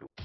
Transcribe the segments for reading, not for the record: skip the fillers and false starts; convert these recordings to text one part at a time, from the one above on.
2।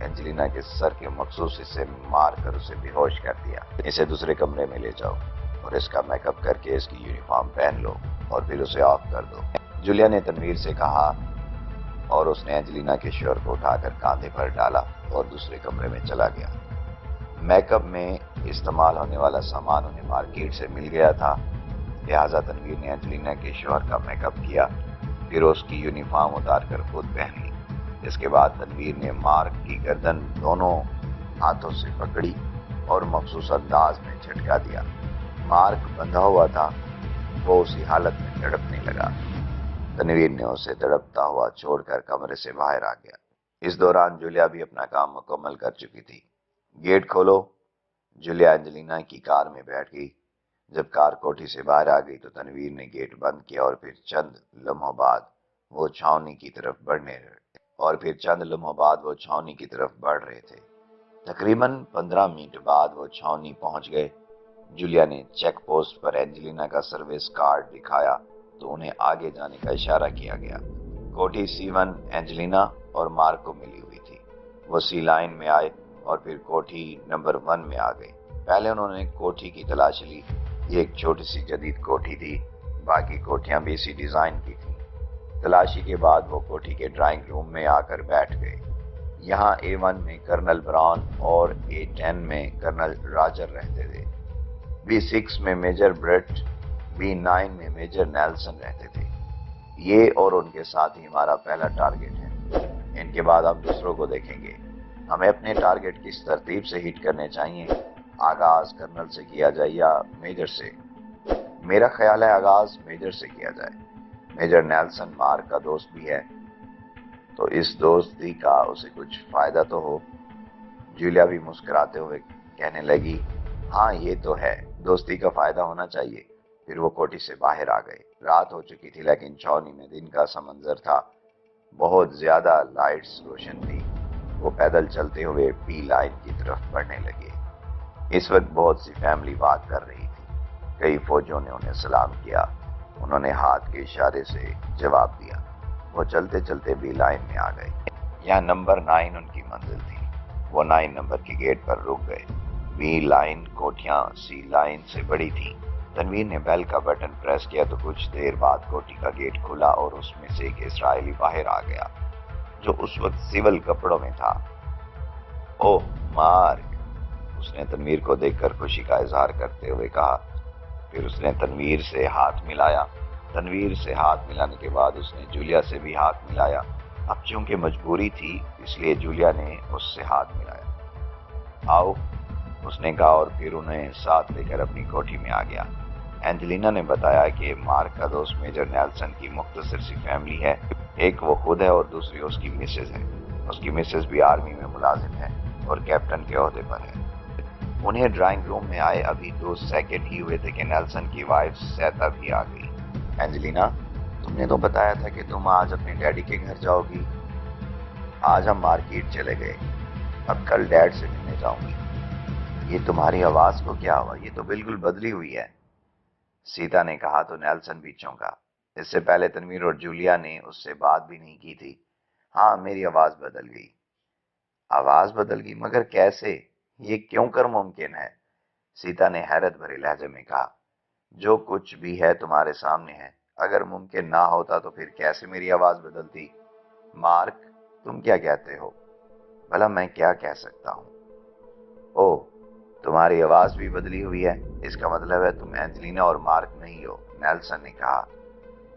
Angelina کے سر کے مخصوص حصے میں مار کر اسے بے ہوش کر دیا۔ اسے دوسرے کمرے میں لے جاؤ اور اس کا میک اپ کر کے اس کی یونیفارم پہن لو اور پھر اسے آف کر دو، جولیا نے تنویر سے کہا، اور اس نے اینجلینا کے شوہر کو اٹھا کر کاندھے پر ڈالا اور دوسرے کمرے میں چلا گیا۔ میک اپ میں استعمال ہونے والا سامان انہیں مارکیٹ سے مل گیا تھا، لہٰذا تنویر نے اینجلینا کے شوہر کا میک اپ کیا، پھر اس کی یونیفارم اتار کر خود پہن لی۔ اس کے بعد تنویر نے مارک کی گردن دونوں ہاتھوں سے پکڑی اور مخصوص انداز میں جھٹکا دیا۔ مارک بندھا ہوا تھا، وہ اسی حالت میں تڑپنے لگا۔ تنویر نے اسے تڑپتا ہوا چھوڑ کر کمرے سے باہر آ گیا۔ اس دوران جولیا بھی اپنا کام مکمل کر چکی تھی۔ گیٹ کھولو، جولیا اینجلینا کی کار میں بیٹھ گئی۔ جب کار کوٹھی سے باہر آ گئی تو تنویر نے گیٹ بند کیا اور پھر چند لمحوں بعد وہ چھاؤنی کی طرف بڑھ رہے تھے۔ تقریباً 15 منٹ بعد وہ چھاؤنی پہنچ گئے۔ جولیا نے چیک پوسٹ پر اینجلینا کا سروس کارڈ دکھایا تو انہیں آگے جانے کا اشارہ کیا گیا۔ کوٹھی C1 اینجلینا اور مارک کو ملی ہوئی تھی۔ وہ C لائن میں آئے اور پھر کوٹھی نمبر 1 میں آ گئے۔ پہلے انہوں نے کوٹھی کی تلاشی لی۔ یہ ایک چھوٹی سی جدید کوٹھی تھی، باقی کوٹھیاں بھی اسی ڈیزائن کی تھیں۔ تلاشی کے بعد وہ کوٹھی کے ڈرائنگ روم میں آ کر بیٹھ گئے۔ یہاں A1 میں کرنل براؤن اور A10 میں کرنل راجر رہتے تھے۔ B6 میں میجر برٹ، B9 میں میجر نیلسن رہتے تھے۔ یہ اور ان کے ساتھ ہی ہمارا پہلا ٹارگٹ ہے۔ ان کے بعد ہم دوسروں کو دیکھیں گے۔ ہمیں اپنے ٹارگٹ کس ترتیب سے ہٹ کرنے چاہیے؟ آغاز کرنل سے کیا جائے یا میجر سے؟ میرا خیال ہے آغاز میجر سے کیا جائے۔ میجر نیلسن مارک کا دوست بھی ہے، تو اس دوستی کا اسے کچھ فائدہ تو ہو۔ جولیا بھی مسکراتے ہوئے کہنے لگی، ہاں یہ تو ہے، دوستی کا فائدہ ہونا چاہیے۔ پھر وہ کوٹھی سے باہر آ گئے۔ رات ہو چکی تھی لیکن چھاؤنی میں دن کا سمندر تھا، بہت زیادہ لائٹس روشن تھی۔ وہ پیدل چلتے ہوئے پی لائن کی طرف بڑھنے لگے۔ اس وقت بہت سی فیملی بات کر رہی تھی۔ کئی فوجیوں نے انہیں سلام کیا، انہوں نے ہاتھ کے اشارے سے جواب دیا۔ وہ چلتے چلتے بی لائن میں آ گئے۔ یہاں نمبر 9 ان کی منزل تھی۔ وہ 9 نمبر کی گیٹ پر رک گئے۔ بی لائن کوٹھیاں C لائن سے بڑی تھیں۔ تنویر نے بیل کا بٹن پریس کیا تو کچھ دیر بعد کوٹھی کا گیٹ کھلا اور اس میں سے ایک اسرائیلی باہر آ گیا جو اس وقت سول کپڑوں میں تھا۔ اوہ مارک، اس نے تنویر کو دیکھ کر خوشی کا اظہار کرتے ہوئے کہا۔ پھر اس نے تنویر سے ہاتھ ملایا۔ تنویر سے ہاتھ ملانے کے بعد اس نے جولیا سے بھی ہاتھ ملایا۔ اب چونکہ مجبوری تھی اس لیے جولیا نے اس سے ہاتھ ملایا۔ آؤ، اس نے کہا اور پھر انہیں ساتھ لے کر اپنی کوٹھی میں آ گیا۔ اینجلینا نے بتایا کہ مارک کا دوست میجر نیلسن کی مختصر سی فیملی ہے، ایک وہ خود ہے اور دوسری اس کی مسز ہے۔ اس کی مسز بھی آرمی میں ملازم ہے اور کیپٹن کے عہدے پر ہے۔ انہیں ڈرائنگ روم میں آئے ابھی 2 سیکنڈ ہی ہوئے تھے کہ نیلسن کی وائف سیتا بھی آ گئی۔ اینجلینا، تم نے تو بتایا تھا کہ تم آج اپنے ڈیڈی کے گھر جاؤ گی۔ آج ہم مارکیٹ چلے گئے، اب کل ڈیڈ سے ملنے جاؤں گی۔ یہ تمہاری آواز کو کیا ہوا؟ یہ تو بالکل بدلی ہوئی ہے، سیتا نے کہا تو نیلسن بھی چونکا۔ اس سے پہلے تنویر اور جولیا نے اس سے بات بھی نہیں کی تھی۔ ہاں، میری آواز بدل گئی۔ آواز بدل گئی؟ مگر کیسے؟ یہ کیوں کر ممکن ہے؟ سیتا نے حیرت بھرے لہجے میں کہا۔ جو کچھ بھی ہے تمہارے سامنے ہے، اگر ممکن نہ ہوتا تو پھر کیسے میری آواز بدلتی؟ مارک، تم کیا کہتے ہو؟ بھلا میں کیا کہہ سکتا ہوں؟ اوہ، تمہاری آواز بھی بدلی ہوئی ہے، اس کا مطلب ہے تم اینجلینا اور مارک نہیں ہو، نیلسن نے کہا۔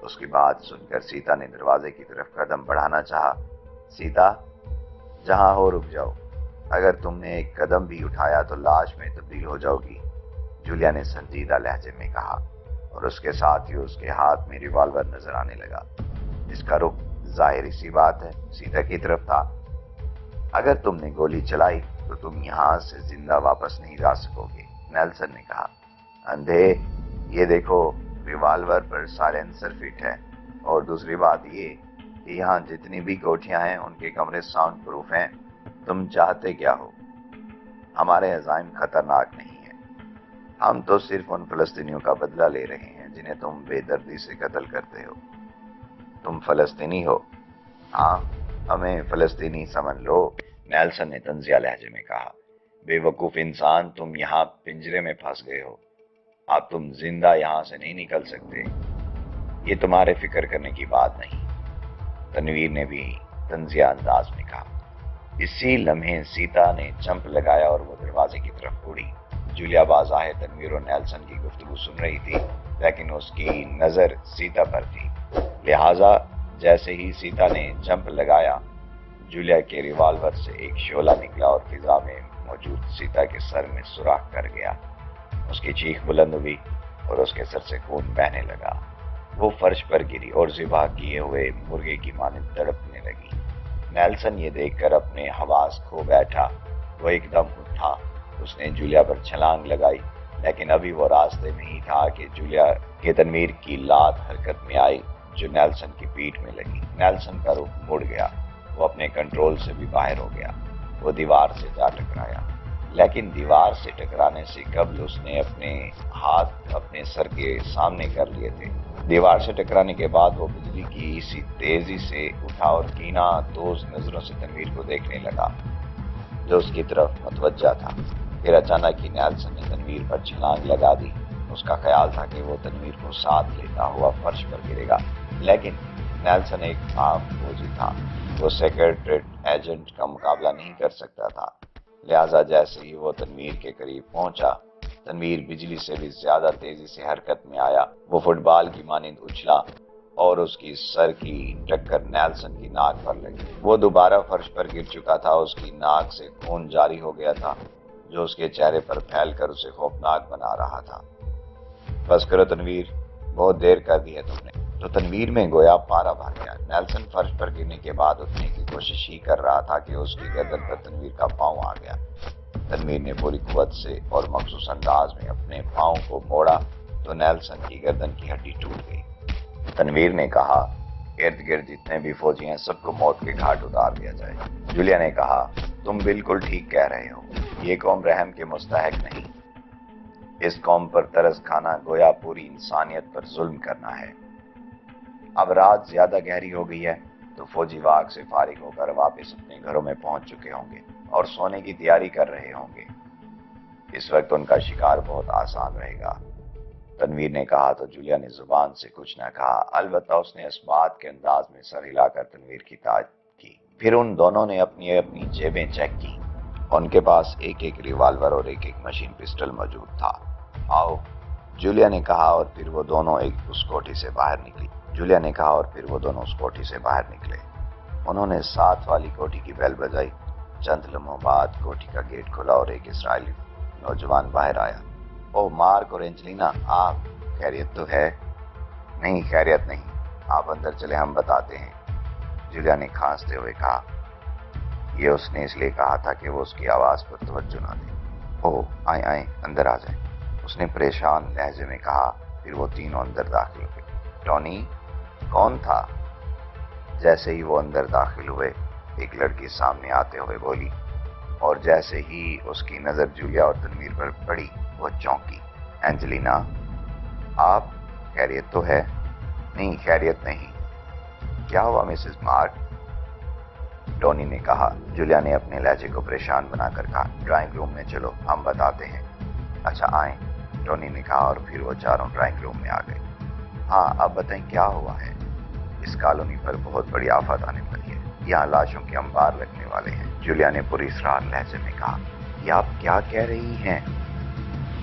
اس کی بات سن کر سیتا نے دروازے کی طرف قدم بڑھانا چاہا۔ سیتا، جہاں ہو رک جاؤ، اگر تم نے ایک قدم بھی اٹھایا تو لاش میں تبدیل ہو جاؤ گی، جولیا نے سنجیدہ لہجے میں کہا، اور اس کے ساتھ ہی اس کے ہاتھ میں ریوالور نظر آنے لگا۔ اس کا رخ ظاہری سی بات ہے سیتا کی طرف تھا۔ اگر تم نے گولی چلائی تو تم یہاں سے زندہ واپس نہیں جا سکو گے، نیلسن نے کہا۔ اندھے، یہ دیکھو، ریوالور پر سائلنسر فٹ ہے، اور دوسری بات یہ کہ یہاں جتنی بھی کوٹھیاں ہیں ان کے کمرے ساؤنڈ پروف ہیں۔ تم چاہتے کیا ہو؟ ہمارے عزائم خطرناک نہیں ہیں، ہم تو صرف ان فلسطینیوں کا بدلہ لے رہے ہیں جنہیں تم بے دردی سے قتل کرتے ہو۔ تم فلسطینی ہو؟ ہاں، ہمیں فلسطینی سمجھ لو، نیلسن نے طنزیہ لہجے میں کہا، بے وقوف انسان، تم یہاں پنجرے میں پھنس گئے ہو، اب تم زندہ یہاں سے نہیں نکل سکتے، یہ تمہارے فکر کرنے کی بات نہیں۔ تنویر نے بھی طنزیہ انداز میں کہا۔ اسی لمحے سیتا نے جمپ لگایا اور وہ دروازے کی طرف اڑی۔ جولیا بظاہر تنویر اور نیلسن کی گفتگو سن رہی تھی، لیکن اس کی نظر سیتا پر تھی، لہٰذا جیسے ہی سیتا نے جمپ لگایا، جولیا کے ریوالور سے ایک شعلہ نکلا اور فضا میں موجود سیتا کے سر میں سوراخ کر گیا۔ اس کی چیخ بلند ہوئی اور اس کے سر سے خون بہنے لگا۔ وہ فرش پر گری اور ذبح کیے ہوئے مرغے کی مانند تڑپنے لگی۔ نیلسن یہ دیکھ کر اپنے حواس کھو بیٹھا۔ وہ ایک دم اٹھا، اس نے جولیا پر چھلانگ لگائی، لیکن ابھی وہ راستے میں ہی تھا کہ جولیا کے تنویر کی لات حرکت میں آئی جو نیلسن کی پیٹھ میں لگی۔ نیلسن کا رخ مڑ گیا، وہ اپنے کنٹرول سے بھی باہر ہو گیا۔ وہ دیوار سے جا ٹکرایا، لیکن دیوار سے ٹکرانے سے قبل اس نے اپنے ہاتھ اپنے سر کے سامنے کر لیے تھے۔ دیوار سے ٹکرانے کے بعد وہ بجلی کی اسی تیزی سے اٹھا اور کینہ دوز نظروں سے تنویر کو دیکھنے لگا جو اس کی طرف متوجہ تھا۔ پھر اچانک ہی نیلسن نے تنویر پر چھلانگ لگا دی۔ اس کا خیال تھا کہ وہ تنویر کو ساتھ لیتا ہوا فرش پر گرے گا، لیکن نیلسن ایک عام فوجی تھا، وہ سیکرٹریٹ ایجنٹ کا مقابلہ نہیں کر سکتا تھا، لہٰذا جیسے ہی وہ تنویر کے قریب پہنچا، تنویر بجلی سے بھی زیادہ تیزی سے حرکت میں آیا۔ وہ فٹ بال کی مانند اچھلا اور اس کی سر کی ٹکر نیلسن کی ناک پر لگی۔ وہ دوبارہ فرش پر گر چکا تھا، اس کی ناک سے خون جاری ہو گیا تھا جو اس کے چہرے پر پھیل کر اسے خوفناک بنا رہا تھا۔ بس کرو تنویر، بہت دیر کر دی ہے تم نے۔ تو تنویر میں گویا پارا بھر گیا۔ نیلسن فرش پر گرنے کے بعد اٹھنے کی کوشش ہی کر رہا تھا کہ اس کی گردن پر تنویر کا پاؤں آ گیا۔ تنویر نے پوری قوت سے اور مخصوص انداز میں اپنے پاؤں کو موڑا تو نیلسن کی گردن کی ہڈی ٹوٹ گئی۔ تنویر نے کہا، ارد گرد جتنے بھی فوجی ہیں سب کو موت کے گھاٹ اتار دیا جائے۔ جولیا نے کہا، تم بالکل ٹھیک کہہ رہے ہو، یہ قوم رحم کے مستحق نہیں۔ اس قوم پر ترس کھانا گویا پوری انسانیت پر ظلم کرنا ہے۔ اب رات زیادہ گہری ہو گئی ہے تو فوجی واک سے فارغ ہو کر واپس اپنے گھروں میں پہنچ چکے ہوں گے اور سونے کی تیاری کر رہے ہوں گے۔ اس وقت ان کا شکار بہت آسان رہے گا۔ تنویر نے کہا تو جولیا نے زبان سے کچھ نہ کہا، البتہ اس نے اس بات کے انداز میں سر ہلا کر تنویر کی تعریف کی۔ پھر ان دونوں نے اپنی اپنی جیبیں چیک کی۔ ان کے پاس ایک ایک ریوالور اور ایک ایک مشین پسٹل موجود تھا۔ آؤ، جولیا نے کہا اور پھر وہ دونوں اس کوٹھی سے باہر نکلی۔ جولیا نے کہا اور پھر وہ دونوں اس کوٹھی سے باہر نکلے۔ انہوں نے ساتھ والی کوٹھی کی بیل بجائی۔ چند لمحوں بعد کوٹھی کا گیٹ کھلا اور ایک اسرائیلی نوجوان باہر آیا۔ او مارک اور اینجلینا، آپ خیریت تو ہے؟ نہیں، خیریت نہیں، آپ اندر چلے، ہم بتاتے ہیں، جولیا نے کھانستے ہوئے کہا۔ یہ اس نے اس لیے کہا تھا کہ وہ اس کی آواز پر توجہ نہ دے۔ او آئیں آئیں، اندر آ جائیں، اس نے پریشان لہجے میں کہا۔ پھر وہ تینوں اندر داخل ہوئے۔ ٹونی کون تھا؟ جیسے ہی وہ اندر داخل ہوئے، ایک لڑکی سامنے آتے ہوئے بولی، اور جیسے ہی اس کی نظر جولیا اور تنویر پر پڑی وہ چونکی۔ اینجلینا، آپ خیریت تو ہے؟ نہیں، خیریت نہیں۔ کیا ہوا مسز مارک؟ ٹونی نے کہا۔ جولیا نے اپنے لہجے کو پریشان بنا کر کہا، ڈرائنگ روم میں چلو، ہم بتاتے ہیں۔ اچھا آئیں، ٹونی نے کہا اور پھر وہ چاروں ڈرائنگ روم میں آ گئے۔ ہاں اب بتائیں کیا ہوا ہے؟ اس کالونی پر بہت بڑی آفت آنے والی ہے، یہاں لاشوں کے انبار لگنے والے ہیں، جولیا نے پوری اسرار لہجے میں کہا۔ یہ آپ کیا کہہ رہی ہیں؟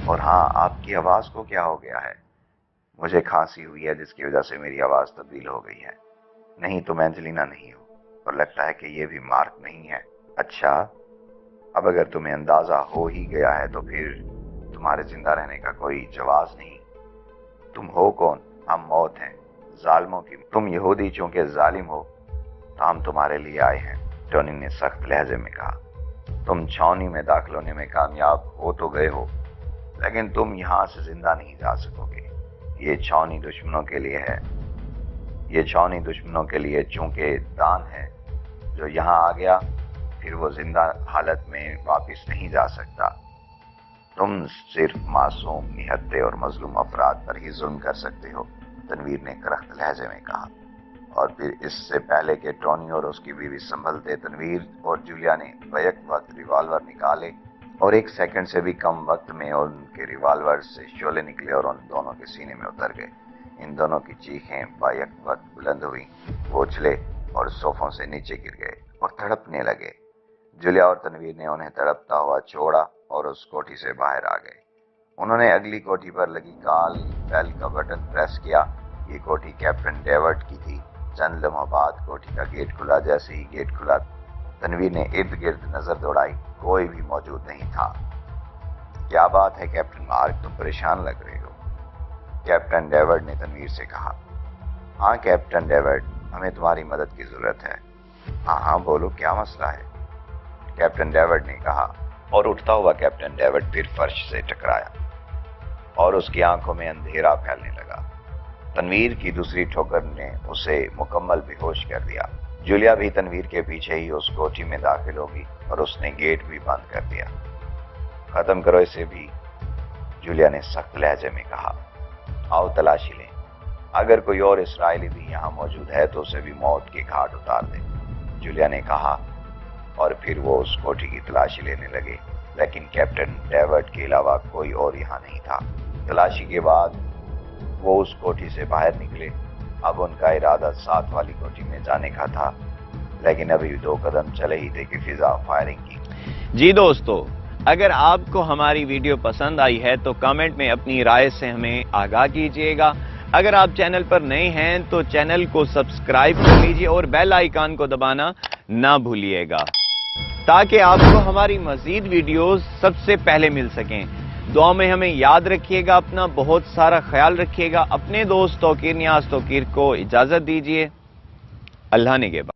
اور ہاں، آپ کی آواز کو کیا ہو گیا ہے؟ مجھے کھانسی ہوئی ہے جس کی وجہ سے میری آواز تبدیل ہو گئی ہے۔ نہیں، تم اینجلینا نہیں ہو، اور لگتا ہے کہ یہ بھی مارک نہیں ہے۔ اچھا، اب اگر تمہیں اندازہ ہو ہی گیا ہے تو پھر تمہارے زندہ رہنے کا کوئی جواز نہیں۔ تم ہو کون؟ ہم موت ہیں، ظالموں کی۔ تم یہودی چونکہ ظالم ہو تو ہم تمہارے لیے آئے ہیں، ٹونی نے سخت لہجے میں کہا۔ تم چھاؤنی میں داخل ہونے میں کامیاب ہو تو گئے ہو، لیکن تم یہاں سے زندہ نہیں جا سکو گے۔ یہ چھاؤنی دشمنوں کے لیے ہے، یہ چھاؤنی دشمنوں کے لیے چونکہ دان ہے، جو یہاں آ گیا پھر وہ زندہ حالت میں واپس نہیں جا سکتا۔ تم صرف معصوم، نہتے اور مظلوم افراد پر ہی ظلم کر سکتے ہو، تنویر نے کرخت لہجے میں کہا۔ اور پھر اس سے پہلے کہ ٹونی اور اس کی بیوی سنبھلتے، تنویر اور جولیا نے بیک وقت ریوالور نکالے اور 1 سیکنڈ سے بھی کم وقت میں ان کے ریوالور سے شعلے نکلے اور ان دونوں کے سینے میں اتر گئے۔ ان دونوں کی چیخیں بیک وقت بلند ہوئی، وہ اچھلے اور صوفوں سے نیچے گر گئے اور تڑپنے لگے۔ جولیا اور تنویر نے انہیں تڑپتا ہوا چھوڑا اور اس کوٹھی سے باہر آ گئے۔ انہوں نے اگلی کوٹھی پر لگی کال بیل کا بٹن پریس کیا۔ یہ کوٹھی کیپٹن ڈیوڈ کی تھی۔ چند لمحوں بعد کوٹھی کا گیٹ کھلا۔ جیسے ہی گیٹ کھلا، تنویر نے ارد گرد نظر دوڑائی، کوئی بھی موجود نہیں تھا۔ کیا بات ہے کیپٹن مارک، تم پریشان لگ رہے ہو، کیپٹن ڈیوڈ نے تنویر سے کہا۔ ہاں کیپٹن ڈیوڈ، ہمیں تمہاری مدد کی ضرورت ہے۔ ہاں بولو، کیا مسئلہ ہے، کیپٹن ڈیوڈ نے کہا، اور اٹھتا ہوا کیپٹن ڈیوڈ پھر فرش سے ٹکرایا اور اس کی آنکھوں میں اندھیرا پھیلنے لگا۔ تنویر کی دوسری ٹھوکر نے اسے مکمل بے ہوش کر دیا۔ جولیا بھی تنویر کے پیچھے ہی اس کوٹھی میں داخل ہوگی اور اس نے گیٹ بھی بند کر دیا۔ ختم کرو اسے بھی، جولیا نے سخت لہجے میں کہا۔ آؤ تلاشی لیں، اگر کوئی اور اسرائیلی بھی یہاں موجود ہے تو اسے بھی موت کے گھاٹ اتار دیں، جولیا نے کہا، اور پھر وہ اس کوٹھی کی تلاشی لینے لگے، لیکن کیپٹن ڈیوڈ کے علاوہ کوئی اور یہاں نہیں تھا۔ تلاشی کے بعد وہ اس کوٹھی سے باہر نکلے۔ اب ان کا ارادہ 7 والی کوٹھی میں جانے کا تھا، لیکن ابھی 2 قدم چلے ہی تھے کہ فضا فائرنگ کی۔ جی دوستو، اگر آپ کو ہماری ویڈیو پسند آئی ہے تو کامنٹ میں اپنی رائے سے ہمیں آگاہ کیجئے گا۔ اگر آپ چینل پر نئے ہیں تو چینل کو سبسکرائب کر لیجئے اور بیل آئیکن کو دبانا نہ بھولیے گا تاکہ آپ کو ہماری مزید ویڈیوز سب سے پہلے مل سکیں۔ دعا میں ہمیں یاد رکھیے گا، اپنا بہت سارا خیال رکھیے گا۔ اپنے دوست توقیر نیاز توقیر کو اجازت دیجئے۔ اللہ نگہبان۔